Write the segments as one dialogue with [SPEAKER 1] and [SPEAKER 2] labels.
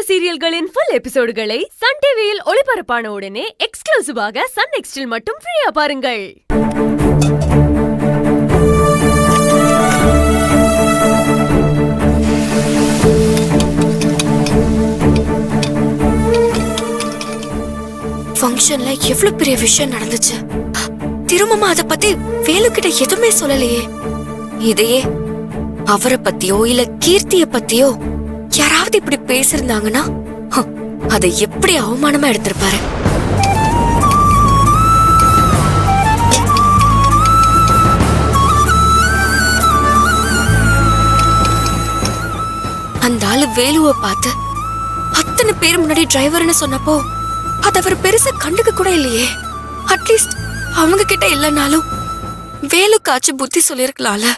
[SPEAKER 1] சீரியல்களின் full எபிசோடுகளை Sun டிவியில் ஒளிபரப்பான உடனே எக்ஸ்க்ளூசிவாக சன் நெக்ஸ்டில் மட்டும் ஃப்ரீயா பாருங்கள்.
[SPEAKER 2] ஃபங்க்ஷன்ல எவ்வளவு பெரிய விஷயம் நடந்துச்சு. திரும்பமா அத பத்தி வேலுக்கிட்ட எதுவுமே சொல்லலையே. இதையே அவரை பத்தியோ இல்ல கீர்த்திய பத்தியோ யாராவது இப்படி பேசிருந்தாங்கன்னா அதை எப்படி அவமானமா எடுத்திருப்பாரு. அந்த ஆளு வேலுவை பார்த்து அத்தனை பேர் முன்னாடி டிரைவர்னு சொன்னப்போ அது அவர் பெருசா கண்டுக்க கூட இல்லையே. அட்லீஸ்ட் அவங்க கிட்ட இல்லைனாலும் வேலுக்காச்சு புத்தி சொல்லிருக்கலாம்ல.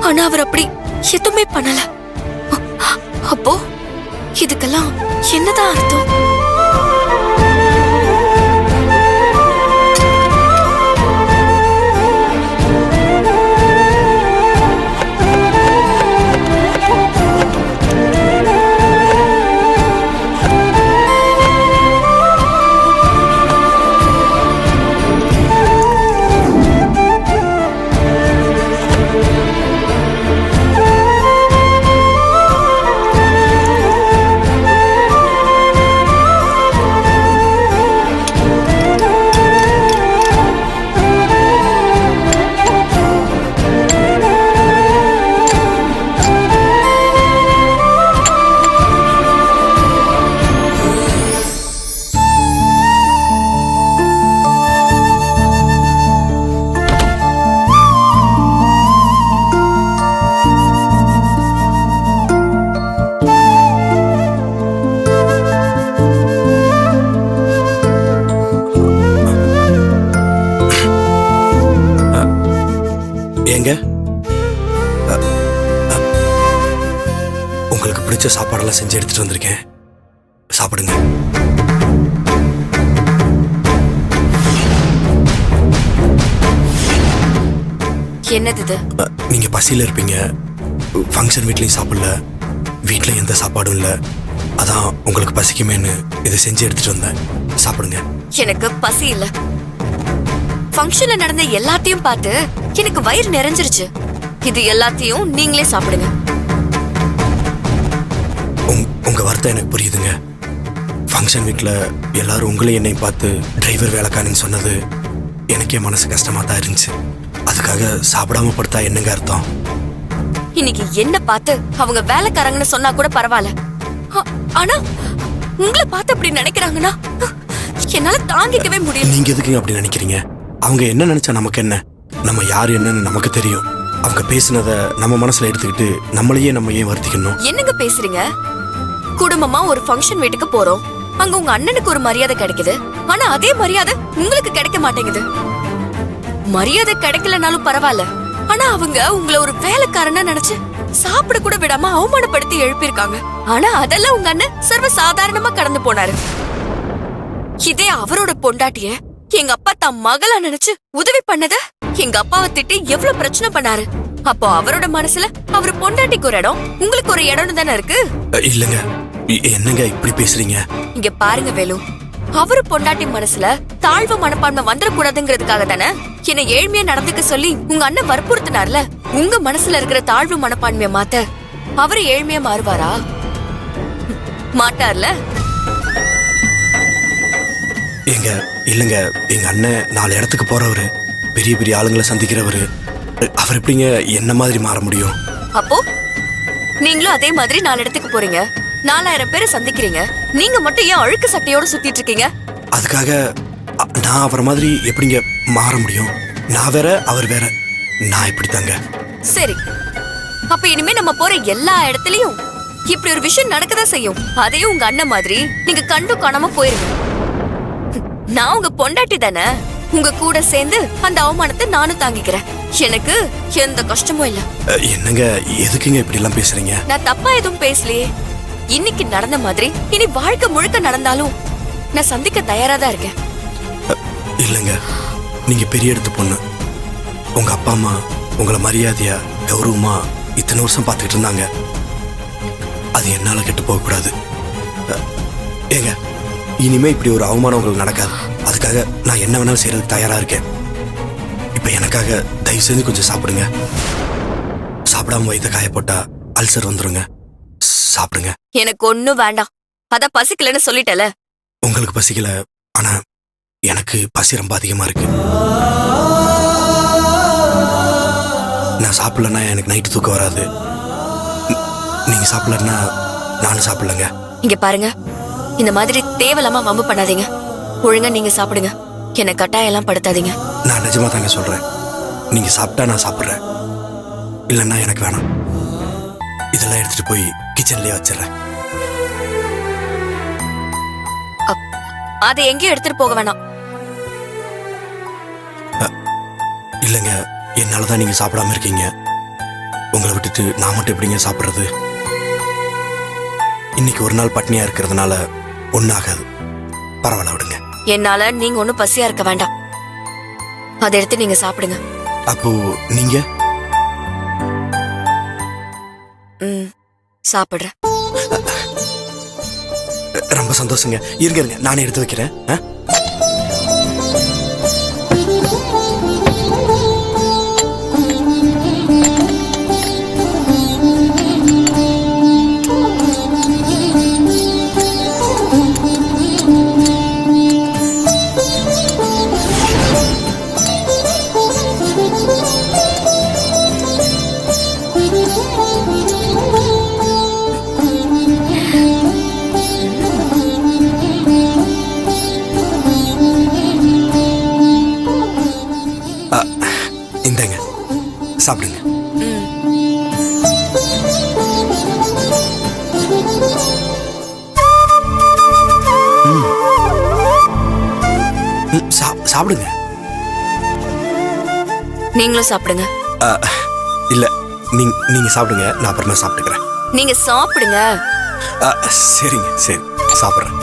[SPEAKER 2] ஆனா அவர் அப்படி எதுவுமே பண்ணல. அப்போ இதுக்கெல்லாம் என்னதான் அர்த்தம்?
[SPEAKER 3] உங்களுக்கு பிடிச்ச சாப்பாடெல்லாம் செஞ்சு எடுத்துட்டு வந்திருக்கேன், சாப்பிடுங்க.
[SPEAKER 2] என்னது இது?
[SPEAKER 3] நீங்க பசியில இருப்பீங்க, ஃபங்க்ஷன் வீட்லயும் சாப்பிடல, வீட்ல எந்த சாப்பாடும் இல்ல, அதான் உங்களுக்கு பசிக்குமேன்னு இதை செஞ்சு எடுத்துட்டு வந்தேன், சாப்பிடுங்க.
[SPEAKER 2] எனக்கு பசி இல்ல. ஃபங்க்ஷன்ல நடந்த எல்லாத்தையும் பார்த்து எனக்கு வயிறு நிறைஞ்சிருச்சு. இது எல்லாத்தையும் நீங்களே சாப்பிடுங்க.
[SPEAKER 3] உங்க வார்த்தை எனக்கு புரியுதுங்க. ஃபங்க்ஷன் வீட்டில் எல்லாரும் உங்களையும் என்னையும் பார்த்து டிரைவர் வேலைக்காரன்னு சொன்னது எனக்கே மனசு கஷ்டமா தான் இருந்துச்சு. அதுக்காக சாப்பிடாம படுத்தா என்னங்க அர்த்தம்?
[SPEAKER 2] இன்னைக்கு என்ன பார்த்து அவங்க வேலைக்காரங்கன்னு சொன்னா கூட பரவாயில்ல. ஆனா உங்களை பார்த்து அப்படி நினைக்கிறாங்கன்னா என்னால தாங்கிக்கவே முடியல.
[SPEAKER 3] நீங்க எதுக்குங்க அப்படி நினைக்கிறீங்க? அவங்க என்ன நினைச்சா நமக்கு என்ன? நம்ம யாரு என்னன்னு நமக்கு தெரியும். அவங்க பேசினத நம்ம மனசுல எடுத்துக்கிட்டு நம்மளையே நம்ம ஏன் வருத்திக்கணும்?
[SPEAKER 2] என்னங்க பேசுறீங்க? குடும்பமா ஒரு ஃபங்க்ஷன் வீட்டுக்கு போறோம், அங்க உங்க அண்ணனுக்கு ஒரு மரியாதை கிடைக்குது, ஆனா அதே மரியாதை உங்களுக்கு கிடைக்க மாட்டேங்குது. மரியாதை கிடைக்கலனாலும் பரவாயில்ல, ஆனா அவங்க உங்களை ஒரு வேலைக்காரனா நினைச்சு சாப்பிட கூட விடாம அவமானப்படுத்தி எழுப்பியிருக்காங்க. ஆனா அதெல்லாம் உங்க அண்ணன் சர்வ சாதாரணமா கடந்து போனாரு. இதே அவரோட பொண்டாட்டிய எங்க அப்பா தம் மகளா நினைச்சு உதவி பண்ணத எங்க அப்பாவை திட்டி எவ்வளவு பிரச்சனை பண்ணாரு. அப்போ அவரோட மனசுல அவரு பொண்டாட்டிக்கு ஒரு இடம், உங்களுக்கு ஒரு இடம்னு தானே இருக்கு.
[SPEAKER 3] இல்லங்க, என்னங்க இப்படி பேசுறீங்க?
[SPEAKER 2] இங்க பாருங்க வேலு, அவரு பொண்டாட்டி மனசுல தாழ்வு மனப்பான்மை வந்துடக்கூடாதுங்கிறதுக்காக தானே என்ன ஏழ்மையா நடந்துக்க சொல்லி உங்க அண்ணன் வற்புறுத்தினார்ல. உங்க மனசுல இருக்கிற தாழ்வு மனப்பான்மைய மாத்த அவரு ஏழ்மையா மாறுவாரா? மாட்டார்ல.
[SPEAKER 3] எங்க இல்லங்க, எங்க அண்ணன் 4 இடத்துக்கு போறவரு, பெரிய பெரிய ஆளுங்களை சந்திக்கிறவரு, அவர் எப்படிங்க என்ன மாதிரி மாற முடியும்?
[SPEAKER 2] அப்போ நீங்களும் அதே மாதிரி 4 இடத்துக்கு போறீங்க, 4000 பேரை சந்திக்கிறீங்க, நீங்க மட்டும் ஏன் அழுக்கு சட்டையோட சுத்திட்டு இருக்கீங்க?
[SPEAKER 3] அதுக்காக நான் அவரை மாதிரி எப்படிங்க மாற முடியும்? நான் வேற, அவர் வேற. நான் இப்படி தாங்க.
[SPEAKER 2] சரி, அப்ப இனிமே நம்ம போற எல்லா இடத்துலயும் இப்படி ஒரு விஷயம் நடக்கதான் செய்யும். அதையும் உங்க அண்ணன் மாதிரி நீங்க கண்டு காணாம போயிருங்க. நான் உங்க பொண்டாட்டி தானே, உங்க கூட சேர்ந்து அந்த அவமானத்தை நானும் தாங்கிக்கிறேன். எனக்கு எந்த கஷ்டமும் இல்ல.
[SPEAKER 3] என்னங்க, எதுக்குங்க இப்படி எல்லாம் பேசுறீங்க?
[SPEAKER 2] நான் தப்பா எதுவும் பேசலையே. இன்னைக்கு நடந்த மாதிரி இனி வாழ்க்கை முழுக்க நடந்தாலும் நான் சந்திக்க தயாரா தான் இருக்கேன்.
[SPEAKER 3] இல்லங்க, நீங்க பெரிய இடத்து பொண்ணு. உங்க அப்பா அம்மா உங்களை மரியாதையா கௌரவமா இத்தனை வருஷம் பார்த்துக்கிட்டு இருந்தாங்க. அது என்னால கெட்டு போக கூடாது. ஏங்க இனிமே இப்படி ஒரு அவமானம் உங்களுக்கு நடக்காது. அதுக்காக நான் என்ன வேணாலும் செய்யறதுக்கு தயாரா இருக்கேன். இப்ப எனக்காக தயவு செஞ்சு கொஞ்சம் சாப்பிடுங்க. சாப்பிடாம வயிற்ற காய போட்டா அல்சர் வந்துருங்க. சாப்பிடுங்க.
[SPEAKER 2] எனக்கு ஒண்ணும் வேண்டாம். அதான் பசிக்கலன்னு சொல்லிட்டல.
[SPEAKER 3] உங்களுக்கு பசிக்கல, ஆனா எனக்கு பசி ரொம்ப அதிகமா இருக்கு. நான் சாப்பிடலன்னா எனக்கு நைட்டு தூக்கம் வராது. நீங்க சாப்பிடலன்னா நானும் சாப்பிடலங்க.
[SPEAKER 2] இங்க பாருங்க, இந்த மாதிரி தேவையில்லாம வம்பு பண்ணாதீங்க. ஒழுங்கா நீங்க சாப்பிடுங்க. என்ன கட்டாயம் எல்லாம் படுத்தாதீங்க.
[SPEAKER 3] நான் நிஜமா தாங்க சொல்றேன். நீங்க சாப்பிட்டா நான் சாப்பிட்றேன், இல்லைன்னா எனக்கு வேணாம். இதெல்லாம் எடுத்துட்டு போய் கிச்சன்லயே வச்சிடறேன்.
[SPEAKER 2] அதை எங்கேயும் எடுத்துட்டு போக வேணாம்.
[SPEAKER 3] இல்லைங்க, என்னாலதான் நீங்க சாப்பிடாம இருக்கீங்க. உங்களை விட்டுட்டு நான் மட்டும் எப்படிங்க சாப்பிட்றது? இன்னைக்கு ஒரு நாள் பட்னியா இருக்கிறதுனால ஒன்னும் ஆகாது. பரவாயில்ல, விடுங்க.
[SPEAKER 2] என்னால நீங்க ஒண்ணும் பசியா இருக்க வேண்டாம். அதை எடுத்து நீங்க சாப்பிடுங்க.
[SPEAKER 3] அப்போ நீங்க?
[SPEAKER 2] சாப்பிடுறேன்.
[SPEAKER 3] ரொம்ப சந்தோஷங்க. இருங்க, நானே எடுத்து வைக்கிறேன். இந்தங்க, சாப்பிடுங்க. சாப்பிடுங்க.
[SPEAKER 2] நீங்களும் சாப்பிடுங்க.
[SPEAKER 3] இல்ல, நீங்க சாப்பிடுங்க, நான் அப்புறமா சாப்பிட்டுக்கிறேன்.
[SPEAKER 2] நீங்க சாப்பிடுங்க.
[SPEAKER 3] சரிங்க, சரி, சாப்பிட்றேன்.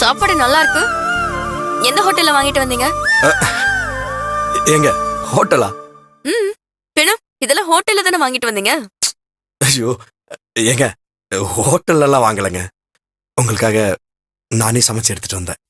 [SPEAKER 2] சாப்பாடு நல்லா இருக்கு. எந்த ஹோட்டல்ல வாங்கிட்டு வந்தீங்க?
[SPEAKER 3] ஏங்க, ஹோட்டலா?
[SPEAKER 2] பின்ன இதெல்லாம் ஹோட்டல்ல தானே வாங்கிட்டு வந்தீங்க?
[SPEAKER 3] ஐயோ ஏங்க, ஹோட்டல்லாம் வாங்கலைங்க. உங்களுக்காக நானே சமைச்சு எடுத்துட்டு வந்தேன்.